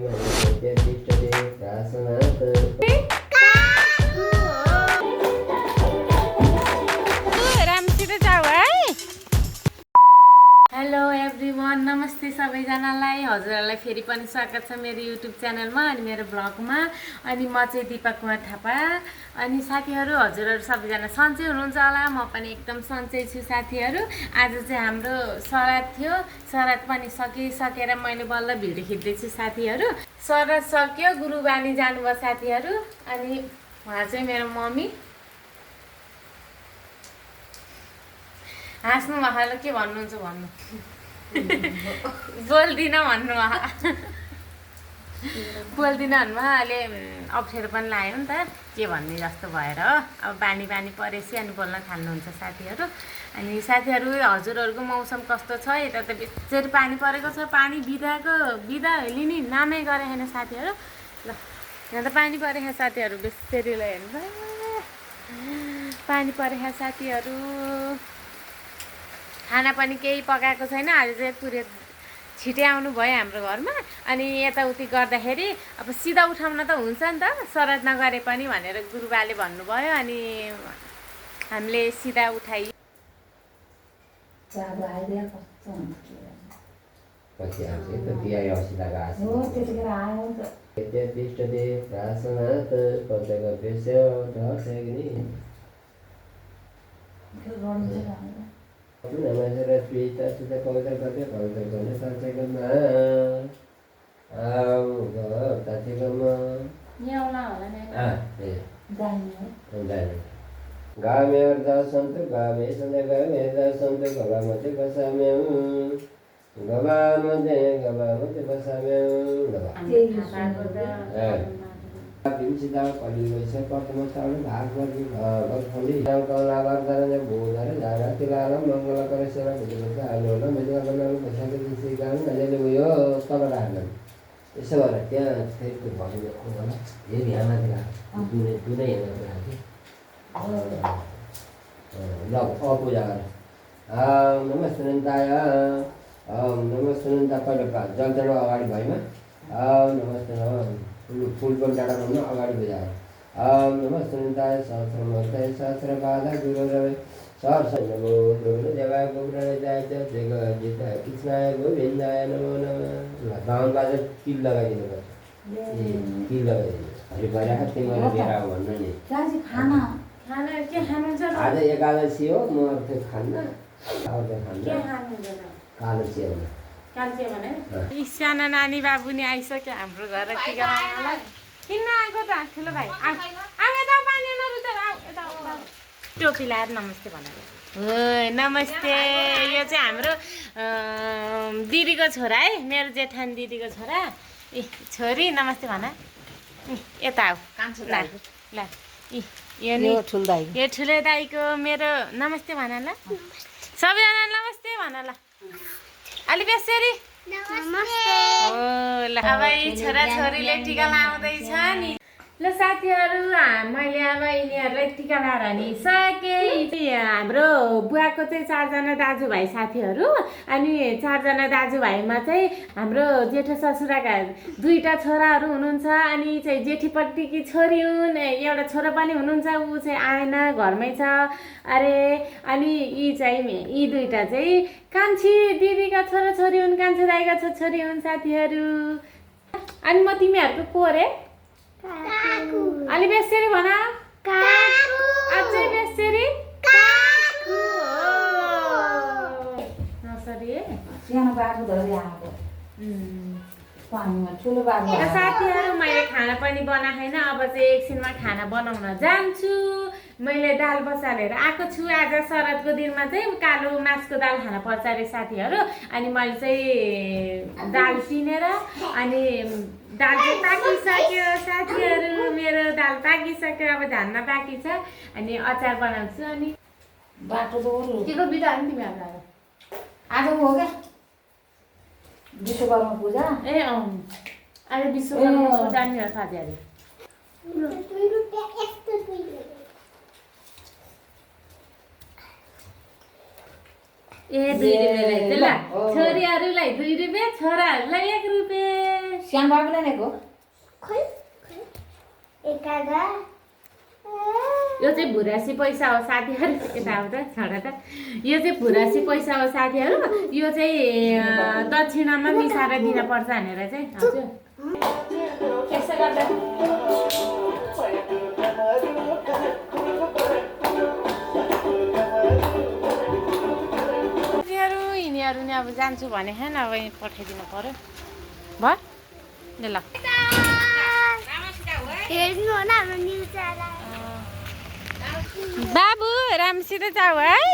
Hello everyone, नमस्ते सबैजनालाई। हजुरहरूलाई फेरि पनि स्वागत छ मेरो युट्युब च्यानलमा अनि मेरो ब्लगमा। अनि म चाहिँ दिपा कुमार थापा। अनि साथीहरू, हजुरहरू सबैजना सन्चै हुनुहुन्छ होला। म पनि एकदम सन्चै छु साथीहरू। आज चाहिँ हाम्रो सराद थियो, सराद पनि सकेर मैले बल्ल भिडियो खिच्दैछु साथीहरू। सराद सक्यो, गुरुबानी जानुभयो साथीहरू। अनि उहाँ चाहिँ मेरो मम्मी। हाँस्नु भएको के भन्नुहुन्छ भन्नु। बोल्दिनँ भन्नु बोल्दिनँ भन्नु अहिले अप्ठ्यारो पनि लाग्यो नि त, के भन्ने जस्तो भएर हो। अब बानी परेपछि अनि बोल्न थाल्नुहुन्छ साथीहरू। अनि साथीहरू, हजुरहरूको मौसम कस्तो छ? यता त बेच्चरी पानी परेको छ। पानी बिदा लिने नामै गरे होइन साथीहरू। ल यहाँ त पानी परेको साथीहरू, बेच्चरी ल हेर्नु पानी परेको साथीहरू। खाना पनि केही पकाएको छैन। आज चाहिँ पुरै छिटै आउनु भयो हाम्रो घरमा। अनि यताउति गर्दाखेरि अब सिधा उठाउन त हुन्छ नि त, सराद नगरे पनि भनेर गुरुबाले भन्नुभयो। अनि हामीले सिधा उठाइयो। गामे दर्शन तो गामे संजय गामे दर्शन तो गवामते बसाम्यं गवामते बसाम्यं विंसिता परिवेश प्रथमस्थान भागवती भगवती कलावर्धन बोधर जागतिलालम मंगलकर सेवा विद्युत आलोल मेजगमन बसाके श्रीगान नजले उयो कमलाहन यसो गरेर त्यहाँ फेरि भन्यो होला हेरि यहाँ माथि दुनै हेर्न लाग्यो। ल पूजा गर। नमस्ते नन्ताय नमस्ते नन्ता पहिलो जल चढाउ अगाडि भएमा नमस्ते फुल पनि डाँडामा अगाडि बजाएर नमस्ते नन्ताय सहस्रमूर्तये सहस्रपादा गुरुरवे सहस्रनमो प्रभुले देवाय गोविन्दाय जगजिताय कृष्णाय गोविन्दाय नमो नमः। गाउन बाजा किल लगाइदिनु पर्छ। किल लगाइदिनु हरि भइरहेको तिमीले लिएर आऊ भन्नु नि। खाना के खानुहुन्छ? आज एकादशी हो, म त्यो खान्न कालो चिया साना नानी बाबु नि आइसक्यो हाम्रो घर। टिका लगाउनलाई किन आएको त ठुलो भाइ? टोपी लाएर नमस्ते भनेर। नमस्ते। यो चाहिँ हाम्रो दिदीको छोरा है, मेरो जेठानी दिदीको छोरा। ए छोरी नमस्ते भन। यता आऊ ल। यो ठुलो दाईको मेरो नमस्ते भन ल। सबैजना नमस्ते भन ल। अलि बेसरी ल। अब छोराछोरीले टिका लगाउँदैछ नि। ल साथीहरू, मैले अब यिनीहरूलाई टिका लगाएर नि सकेँ। हाम्रो बुवाको चाहिँ 4जना दाजुभाइ साथीहरू। अनि 4जना दाजुभाइमा चाहिँ हाम्रो जेठो ससुराका 2टा छोराहरू हुनुहुन्छ। अनि चाहिँ जेठीपट्टिकी छोरी हुन्, एउटा छोरा पनि हुनुहुन्छ। ऊ चाहिँ आएन, घरमै छ अरे। अनि यी 2टा चाहिँ कान्छी दिदीका छोराछोरी हुन्, कान्छी दाइका छोरी हुन् साथीहरू। अनि म तिमीहरूको को अरे? अलि बेसरी भन। अझै बेसरी नसरी सानो बाबु धरि आएको ठुलो बाबु। साथीहरू, मैले खाना पनि बनाएन। अब चाहिँ एकछिनमा खाना बनाउन जान्छु। मैले दाल बसालेर आएको छु। आज शरदको दिनमा चाहिँ कालो मासको दाल खाना पर्छ अरे साथीहरू। अनि मैले चाहिँ दाल पिनेर अनि दाल चाहिँ पाकिसक्यो साथीहरू। मेरो दाल पाकिसक्यो, अब झान्न बाँकी छ। अनि अचार बनाउँछु। अनि बाटो त के को बिदा हो नि तिमीहरू? आज हो क्या विश्वकर्मा पूजा। ए आज विश्वकर्मा पूजा नि हो साथीहरू। ए 2 रुपियाँ ल। छोरीहरूलाई 2 रुपियाँ, छोराहरूलाई 1 रुपियाँ। श्याम बाबु ल्याएको यो चाहिँ भुरासी पैसा हो साथीहरू यताउता छोडा त यो चाहिँ भुरासी पैसा हो साथीहरू यो चाहिँ दक्षिणामा मिसाएर दिनपर्छ भनेर चाहिँ हजुर यसो गर्दा यिनीहरू नि अब जान्छु भने होइन अब पठाइदिनु पर्यो भयो ल ल बाबु राम्रोसित जाऊ है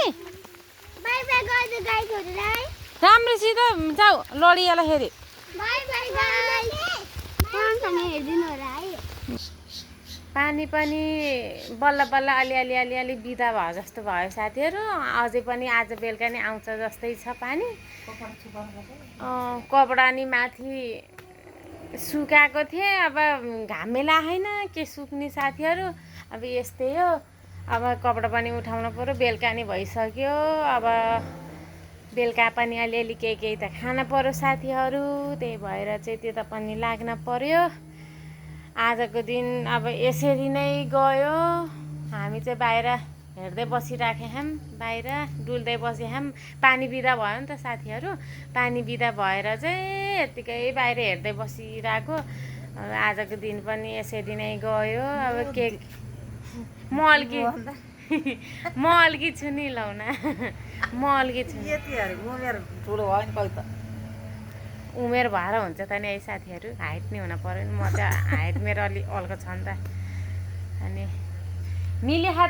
राम्रोसित जाऊ लडियालाई पानी पनि बल्ल बल्ल अलिअलि बिदा भयो जस्तो भयो साथीहरू अझै पनि आज बेलुका नै आउँछ जस्तै छ पानी कपडा नि माथि सुकाएको थिएँ अब घामले लागेन के सुक्ने साथीहरू अब यस्तै हो अब कपडा पनि उठाउनु पर्यो बेलुका नि भइसक्यो अब बेलुका पनि अलिअलि केही त खान पर्यो साथीहरू त्यही भएर चाहिँ त्यो त पनि लाग्न पर्यो आजको दिन अब यसरी नै गयो हामी चाहिँ बाहिर हेर्दै बसिराखेँ हाम बाहिर डुल्दै बसेँ हाम पानी बिदा भयो नि त साथीहरू पानी बिदा भएर चाहिँ यत्तिकै बाहिर हेर्दै बसिरहेको अब आजको दिन पनि यसरी नै गयो अब के म अल्की छु नि लाउना म अल्की छु उमेर ठुलो भयो नि कहिले त उमेर भएर हुन्छ त नि है साथीहरू हाइट नै हुन पऱ्यो नि म त हाइट मेरो अलि अल्को छ नि त अनि मिलेखा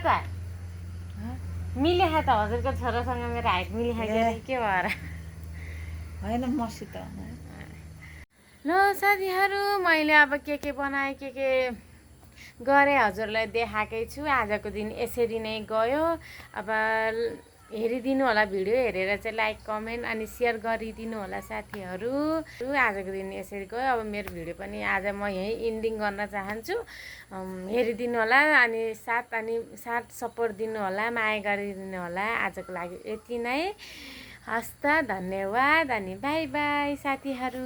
त हजुरको छोरासँग मेरो हाइट मिलेखा के भएर होइन मसित ल साथीहरू मैले अब के बनाएँ के गरेँ हजुरलाई देखाएकै छु आजको दिन यसरी नै गयो अब हेरिदिनु होला भिडियो हेरेर चाहिँ लाइक कमेन्ट अनि सेयर गरिदिनु होला साथीहरू आजको दिन यसरी गयो अब मेरो भिडियो पनि आज म यहीँ इन्डिङ गर्न चाहन्छु हेरिदिनु होला अनि साथ सपोर्ट दिनु होला माया गरिदिनु होला आजको लागि यति नै हस् त धन्यवाद अनि बाई बाई साथीहरू।